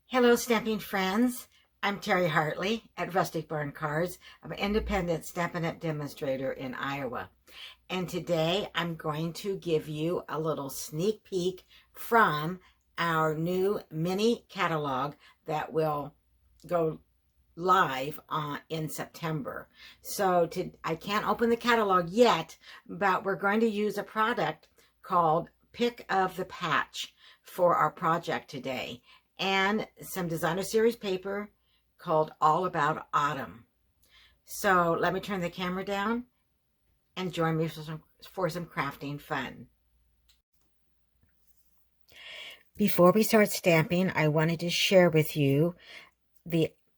Hello, stamping friends. I'm Terri Hartley at Rustic Barn Cards. I'm an independent Stampin' Up! Demonstrator in Iowa. And today I'm going to give you a little sneak peek from our new mini catalog that will go live in September. So I can't open the catalog yet, but we're going to use a product called Pick of the Patch for our project today, and some designer series paper called All About Autumn. So let me turn the camera down and join me for some crafting fun. Before we start stamping, I wanted to share with you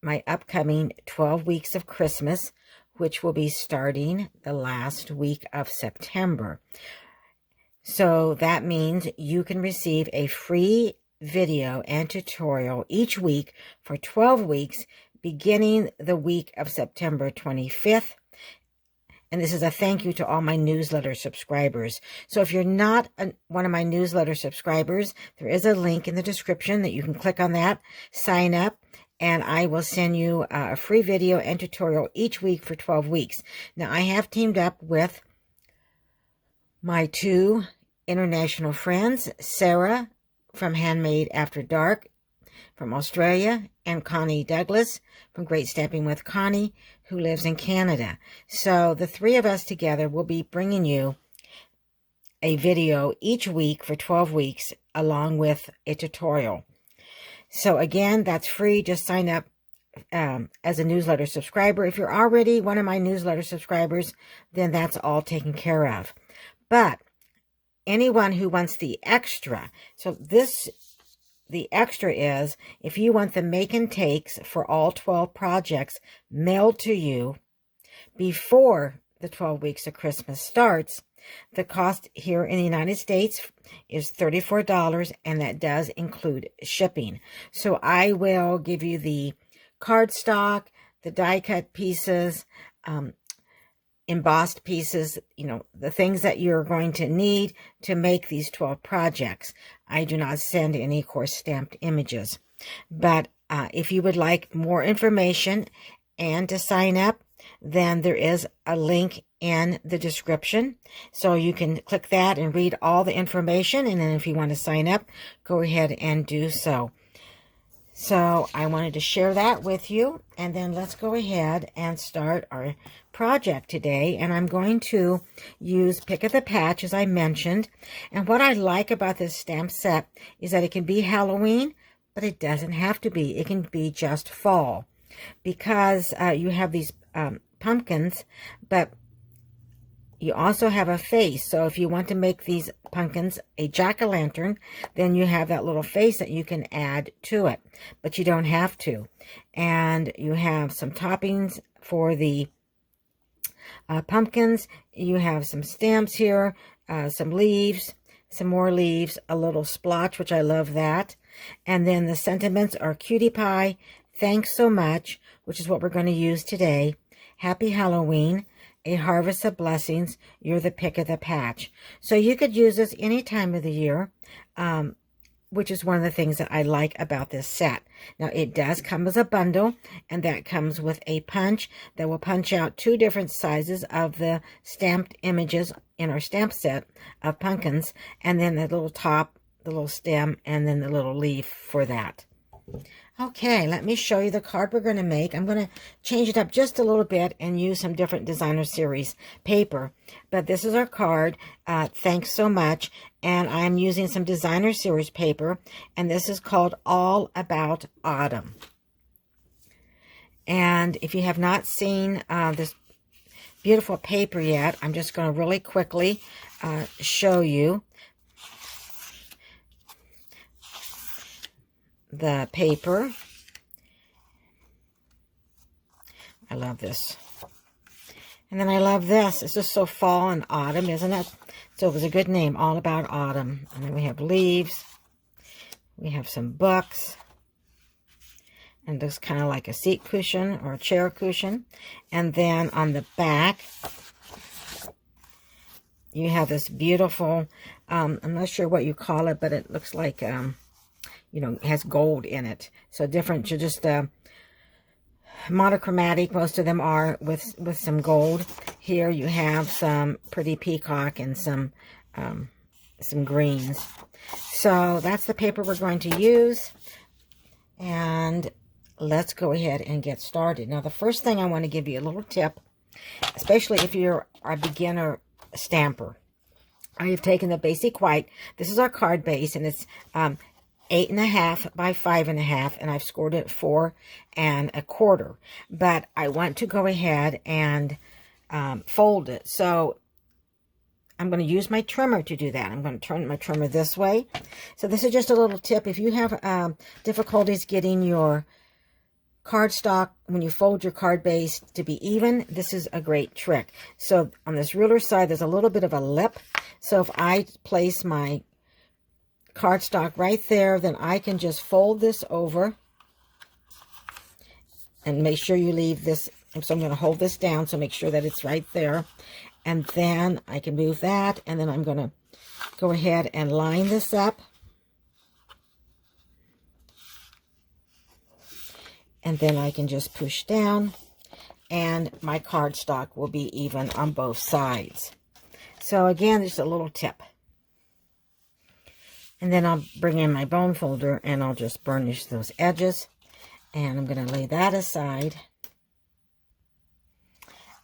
my upcoming 12 weeks of Christmas, which will be starting the last week of September. So that means you can receive a free video and tutorial each week for 12 weeks, beginning the week of September 25th. And this is a thank you to all my newsletter subscribers. So if you're not one of my newsletter subscribers, there is a link in the description that you can click on that, sign up, and I will send you a free video and tutorial each week for 12 weeks. Now, I have teamed up with my two international friends, Sarah from Handmade After Dark from Australia, and Connie Douglas from Great Stamping with Connie, who lives in Canada. So the three of us together will be bringing you a video each week for 12 weeks, along with a tutorial. So again, that's free. Just sign up as a newsletter subscriber. If you're already one of my newsletter subscribers, then that's all taken care of. But anyone who wants the extra, the extra is if you want the make and takes for all 12 projects mailed to you before the 12 weeks of Christmas starts, the cost here in the United States is $34, and that does include shipping. So I will give you the cardstock, the die cut pieces, embossed pieces, the things that you're going to need to make these 12 projects. I do not send any coarse stamped images. But if you would like more information and to sign up, then there is a link in the description. So you can click that and read all the information. And then if you want to sign up, go ahead and do so. So I wanted to share that with you, and then let's go ahead and start our project today. And I'm going to use Pick of the Patch, as I mentioned. And what I like about this stamp set is that it can be Halloween, but it doesn't have to be. It can be just fall, because you have these pumpkins, but you also have a face. So if you want to make these pumpkins a jack-o'-lantern, then you have that little face that you can add to it, but you don't have to. And you have some toppings for the pumpkins. You have some stamps here, some leaves, some more leaves, a little splotch, which I love that. And then the sentiments are Cutie Pie, Thanks So Much, which is what we're going to use today, Happy Halloween, A Harvest of Blessings, You're the Pick of the Patch. So you could use this any time of the year, which is one of the things that I like about this set. Now, it does come as a bundle, and that comes with a punch that will punch out 2 different sizes of the stamped images in our stamp set of pumpkins, and then the little top, the little stem, and then the little leaf for that. Okay, let me show you the card we're going to make. I'm going to change it up just a little bit and use some different designer series paper. But this is our card, Thanks So Much, and I'm using some designer series paper, and this is called All About Autumn. And if you have not seen this beautiful paper yet, I'm just going to really quickly show you the paper. I love this. And then I love this. It's just so fall and autumn, isn't it? So it was a good name, All About Autumn. And then we have leaves. We have some books. And it looks kind of like a seat cushion or a chair cushion. And then on the back, you have this beautiful, I'm not sure what you call it, but it looks like you know, has gold in it. So different, just monochromatic. Most of them are with some gold. Here you have some pretty peacock and some greens. So that's the paper we're going to use. And let's go ahead and get started. Now, the first thing I want to give you a little tip, especially if you're a beginner stamper. I have taken the basic white. This is our card base, and it's 8.5 by 5.5, and I've scored it 4 1/4. But I want to go ahead and fold it. So I'm going to use my trimmer to do that. I'm going to turn my trimmer this way. So this is just a little tip. If you have difficulties getting your cardstock, when you fold your card base, to be even, this is a great trick. So on this ruler side, there's a little bit of a lip. So if I place my cardstock right there, then I can just fold this over and make sure you leave this. So I'm going to hold this down, so make sure that it's right there. And then I can move that, and then I'm going to go ahead and line this up. And then I can just push down, and my cardstock will be even on both sides. So again, just a little tip. And then I'll bring in my bone folder, and I'll just burnish those edges. And I'm going to lay that aside.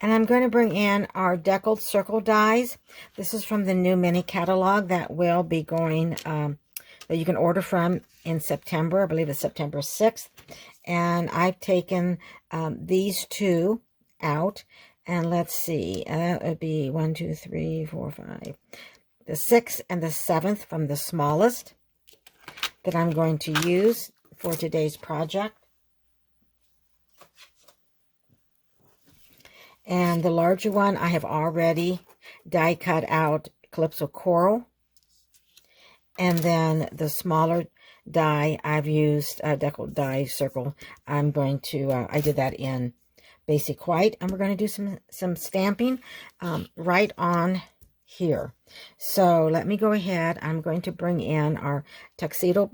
And I'm going to bring in our deckled circle dies. This is from the new mini catalog that will be going, that you can order from in September. I believe it's September 6th. And I've taken these two out. And let's see, that would be 1, 2, 3, 4, 5. The 6th and the 7th from the smallest that I'm going to use for today's project. And the larger one, I have already die cut out Calypso Coral. And then the smaller die, I've used deckled die circle. I'm going to, I did that in basic white. And we're going to do some stamping right on here. So let me go ahead. I'm going to bring in our tuxedo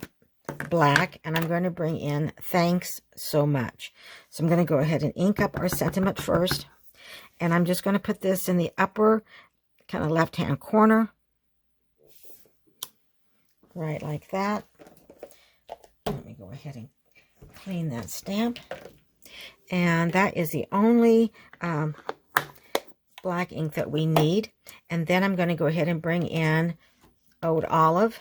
black, and I'm going to bring in Thanks So Much. So I'm going to go ahead and ink up our sentiment first. And I'm just going to put this in the upper kind of left-hand corner. Right like that. Let me go ahead and clean that stamp. And that is the only black ink that we need. And then I'm going to go ahead and bring in Oud Olive,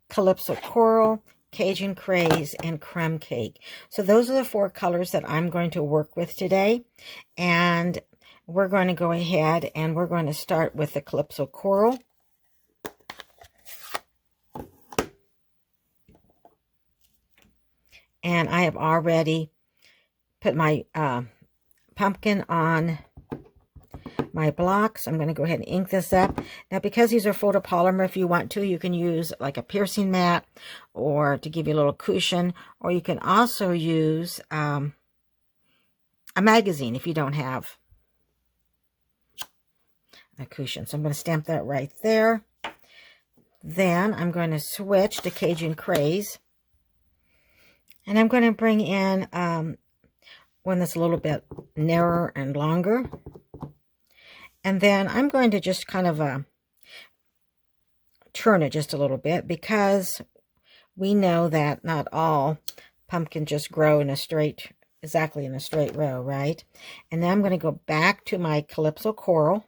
Calypso Coral, Cajun Craze, and Crumb Cake. So those are the 4 colors that I'm going to work with today. And we're going to go ahead and we're going to start with the Calypso Coral. And I have already put my pumpkin on my blocks. I'm going to go ahead and ink this up. Now, because these are photopolymer, if you want to, you can use like a piercing mat or to give you a little cushion, or you can also use a magazine if you don't have a cushion. So I'm going to stamp that right there. Then I'm going to switch to Cajun Craze. And I'm going to bring in one that's a little bit narrower and longer. And then I'm going to just kind of turn it just a little bit, because we know that not all pumpkin just grow in a straight, exactly in a straight row, right? And then I'm going to go back to my Calypso Coral.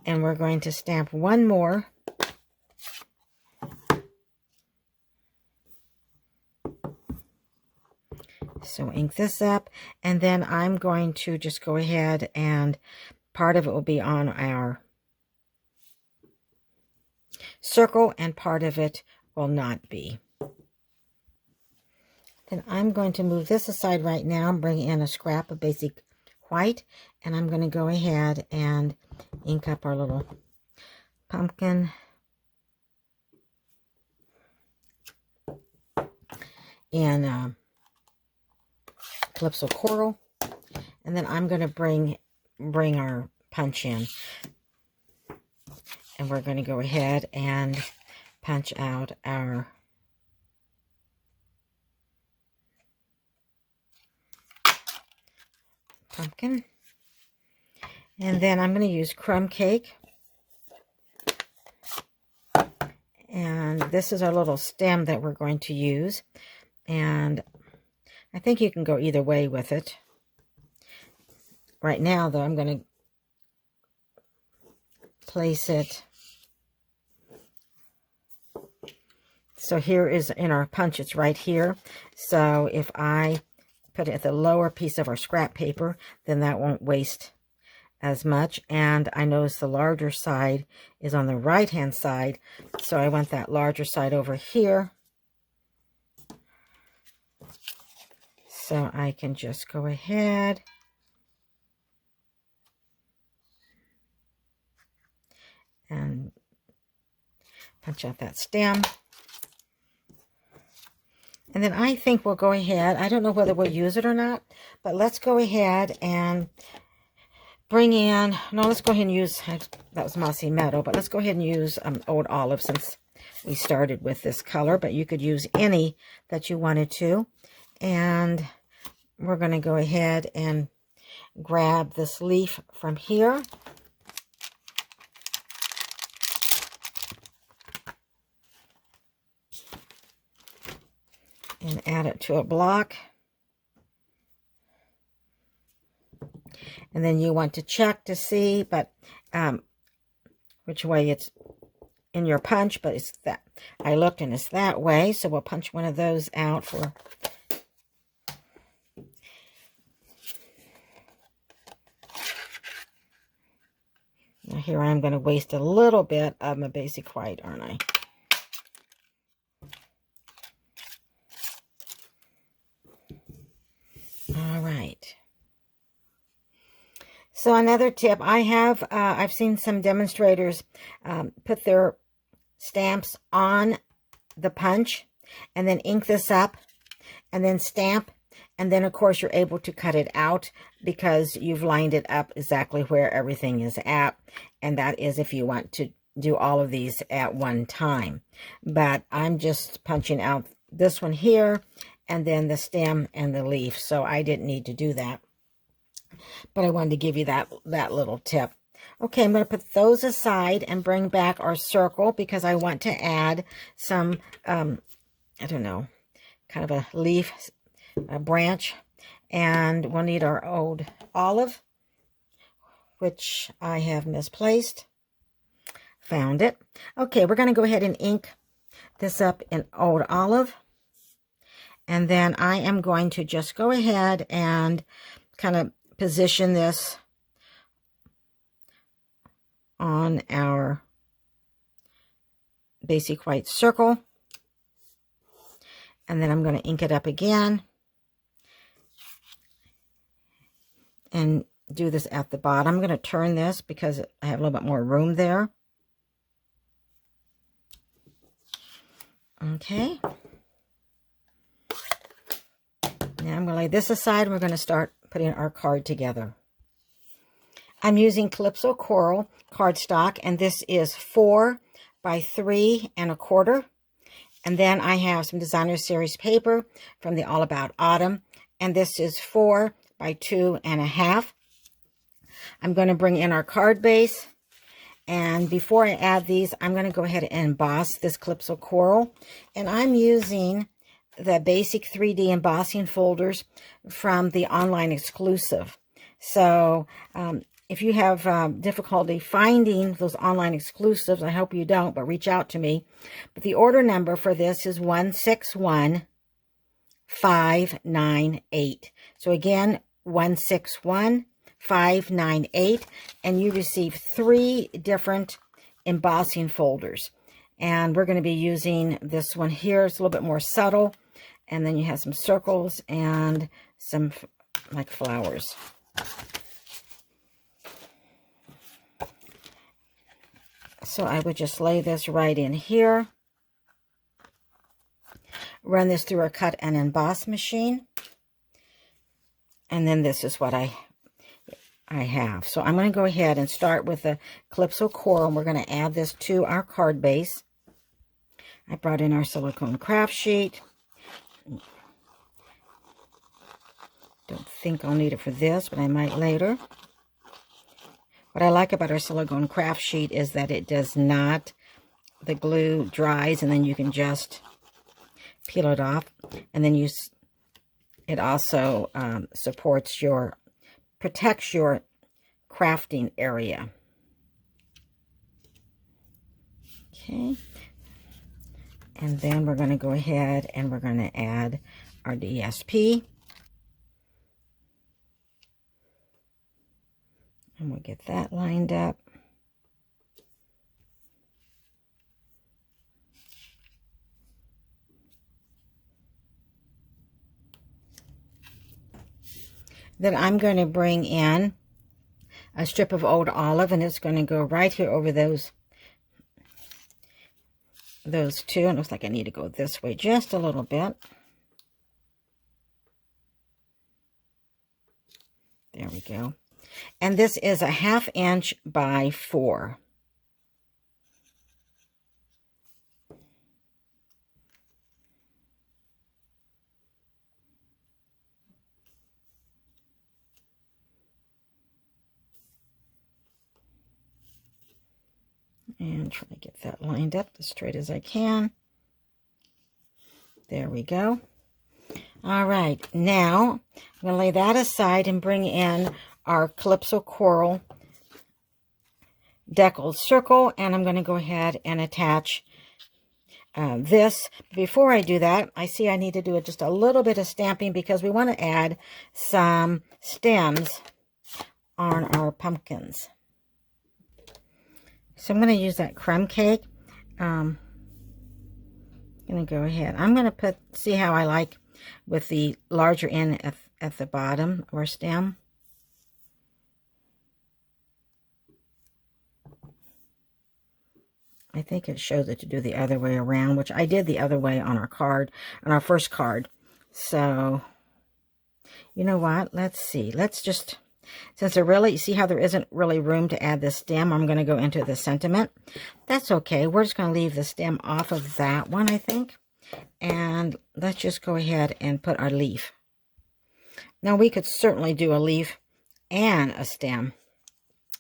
And we're going to stamp one more. So ink this up, and then I'm going to just go ahead, and part of it will be on our circle and part of it will not be. Then I'm going to move this aside right now and bring in a scrap of basic white, and I'm going to go ahead and ink up our little pumpkin. And Calypso Coral, and then I'm going to bring our punch in. And we're going to go ahead and punch out our pumpkin. And then I'm going to use crumb cake. And this is our little stem that we're going to use. And I think you can go either way with it. Right now, though, I'm going to place it. So here is in our punch, it's right here. So if I put it at the lower piece of our scrap paper, then that won't waste as much. And I notice the larger side is on the right hand side, so I want that larger side over here, so I can just go ahead and punch out that stem. And then I think we'll go ahead, I don't know whether we'll use it or not, but let's go ahead and bring in, no, let's go ahead and use, that was Mossy Meadow, but let's go ahead and use Old Olive since we started with this color, but you could use any that you wanted to. And we're going to go ahead and grab this leaf from here. And add it to a block. And then you want to check to see, but which way it's in your punch, but it's that. I looked and it's that way, so we'll punch one of those out for. Now here I'm going to waste a little bit of my basic white, aren't I? All right. So another tip, I've seen some demonstrators put their stamps on the punch and then ink this up and then stamp. And then, of course, you're able to cut it out because you've lined it up exactly where everything is at. And that is if you want to do all of these at one time. But I'm just punching out this one here and then the stem and the leaf. So I didn't need to do that. But I wanted to give you that little tip. Okay, I'm going to put those aside and bring back our circle because I want to add some, I don't know, kind of a leaf, a branch. And we'll need our Old Olive, which I have misplaced. Found it. Okay, we're going to go ahead and ink this up in Old Olive. And then I am going to just go ahead and kind of position this on our basic white circle. And then I'm going to ink it up again and do this at the bottom. I'm going to turn this because I have a little bit more room there. Okay. Now I'm going to lay this aside and we're going to start putting our card together. I'm using Calypso Coral cardstock, and this is 4 by 3 1/4. And then I have some Designer Series paper from the All About Autumn, and this is 4 by 2 1/2. I'm going to bring in our card base, and before I add these, I'm going to go ahead and emboss this Calypso Coral, and I'm using the basic 3D embossing folders from the online exclusive. So if you have difficulty finding those online exclusives, I hope you don't, but reach out to me. But the order number for this is 161598. So again, 161598, and you receive 3 different embossing folders. And we're going to be using this one here. It's a little bit more subtle. And then you have some circles and some like flowers. So I would just lay this right in here. Run this through a cut and emboss machine. And then this is what I I have. So I'm going to go ahead and start with the Calypso Coral, and we're going to add this to our card base. I brought in our silicone craft sheet. Don't think I'll need it for this, but I might later. What I like about our silicone craft sheet is that it does not, the glue dries and then you can just peel it off. And then it also protects your crafting area. Okay. And then we're going to go ahead and we're going to add our DSP. And we'll get that lined up. Then I'm going to bring in a strip of old olive, and it's going to go right here over those two. And it looks like I need to go this way just a little bit. There we go. And this is a 1/2 inch by 4. And try to get that lined up as straight as I can. There we go. All right, now I'm going to lay that aside and bring in our Calypso Coral deckled circle, and I'm going to go ahead and attach this. Before I do that, I see I need to do just a little bit of stamping because we want to add some stems on our pumpkins. So I'm going to use that crumb cake. I'm going to go ahead. I'm going to see how I like with the larger end at the bottom or stem. I think it shows it to do the other way around, which I did the other way on our card, on our first card. So, you know what? Let's see. Let's just, since you see how there isn't really room to add the stem, I'm going to go into the sentiment. That's okay. We're just going to leave the stem off of that one, I think. And let's just go ahead and put our leaf. Now, we could certainly do a leaf and a stem,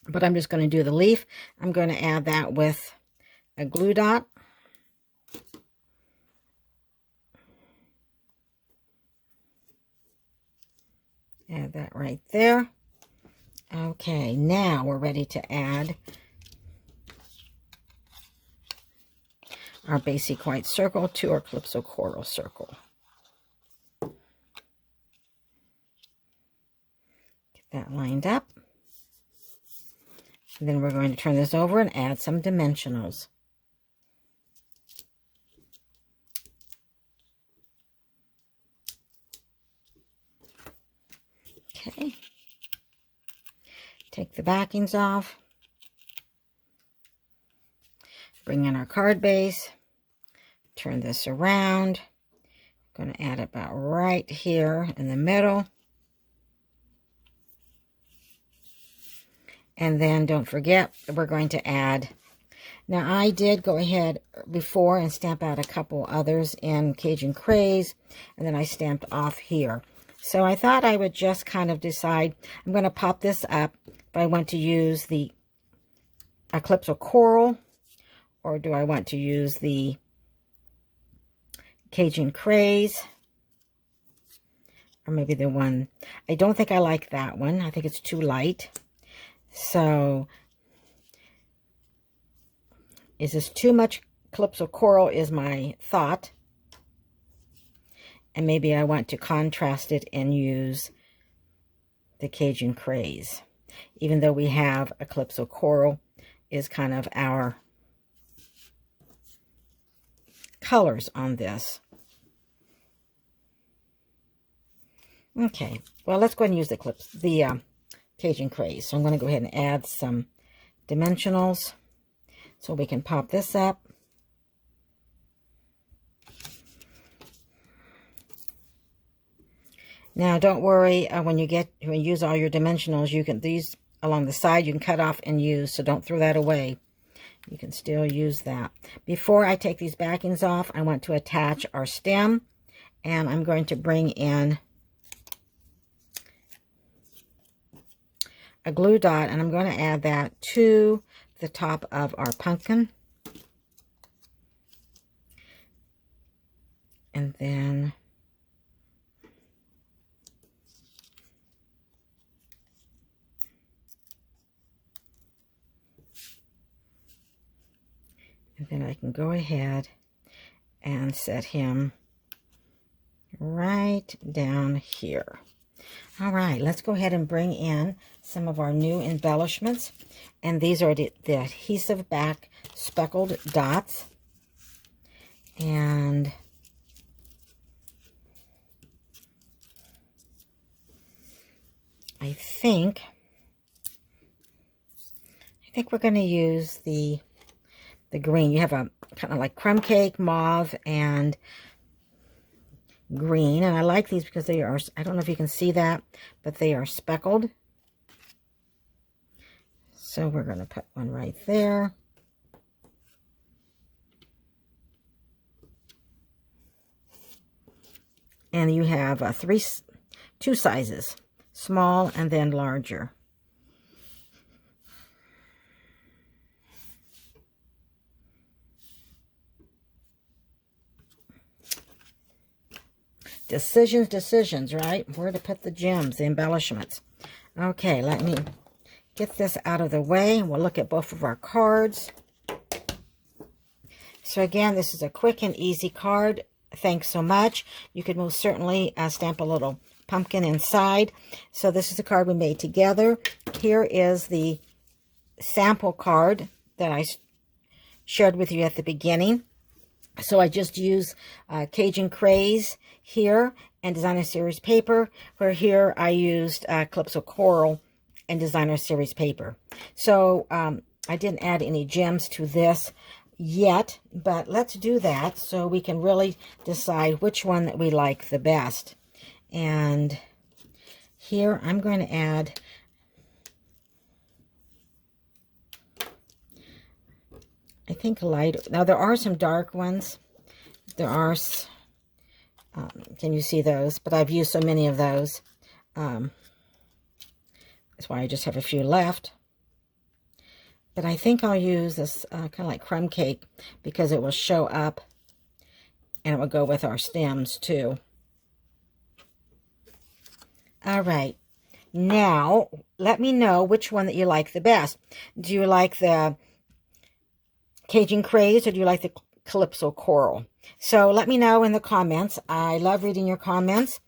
but I'm just going to do the leaf. I'm going to add that with a glue dot. Add that right there. Okay, now we're ready to add our basic white circle to our Calypso Coral circle. Get that lined up. And then we're going to turn this over and add some dimensionals. Okay. Take the backings off. Bring in our card base. Turn this around. I'm going to add about right here in the middle. And then don't forget, we're going to add. Now, I did go ahead before and stamp out a couple others in Cajun Craze, and then I stamped off here. So I thought I would just kind of decide, I'm going to pop this up if I want to use the Calypso Coral, or do I want to use the Cajun Craze, or maybe the one, I don't think I like that one. I think it's too light. So, is this too much Calypso Coral is my thought. And maybe I want to contrast it and use the Cajun Craze. Even though we have a Calypso Coral is kind of our colors on this. Okay, well, let's go ahead and use the Cajun Craze. So I'm going to go ahead and add some dimensionals so we can pop this up. Now, don't worry, when you use all your dimensionals, these along the side you can cut off and use, so don't throw that away. You can still use that. Before I take these backings off, I want to attach our stem, and I'm going to bring in a glue dot, and I'm going to add that to the top of our pumpkin. And then I can go ahead and set him right down here. All right, let's go ahead and bring in some of our new embellishments. And these are the adhesive back speckled dots. And I think we're going to use the green. You have a kind of like crumb cake, mauve, and green. And I like these because they are, I don't know if you can see that, but they are speckled. So we're going to put one right there. And you have two sizes, small and then larger. Decisions, right? Where to put the gems, the embellishments. Okay, let me get this out of the way. We'll look at both of our cards. So again, this is a quick and easy card. Thanks so much. You could most certainly stamp a little pumpkin inside. So this is the card we made together. Here is the sample card that I shared with you at the beginning. So I just use Cajun Craze here and Designer Series paper, where here I used Calypso Coral and Designer Series paper. So I didn't add any gems to this yet, but let's do that so we can really decide which one that we like the best. And here I'm going to add I think light. Now there are some dark ones. There are, can you see those? But I've used so many of those. That's why I just have a few left. But I think I'll use this kind of like crumb cake because it will show up and it will go with our stems too. All right. Now, let me know which one that you like the best. Do you like the Cajun Craze or do you like the Calypso Coral? So let me know in the comments. I love reading your comments.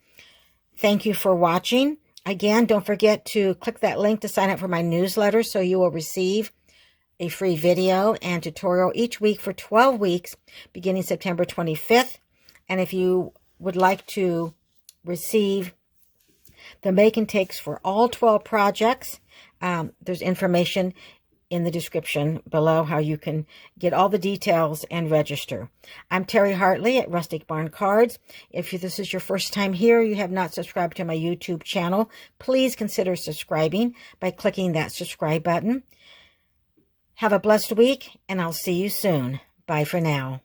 Thank you for watching. Again, don't forget to click that link to sign up for my newsletter so you will receive a free video and tutorial each week for 12 weeks beginning September 25th. And if you would like to receive the make and takes for all 12 projects, there's information in the description below how you can get all the details and register. I'm Terri Hartley at Rustic Barn Cards. If this is your first time here, you have not subscribed to my YouTube channel, please consider subscribing by clicking that subscribe button. Have a blessed week, and I'll see you soon. Bye for now.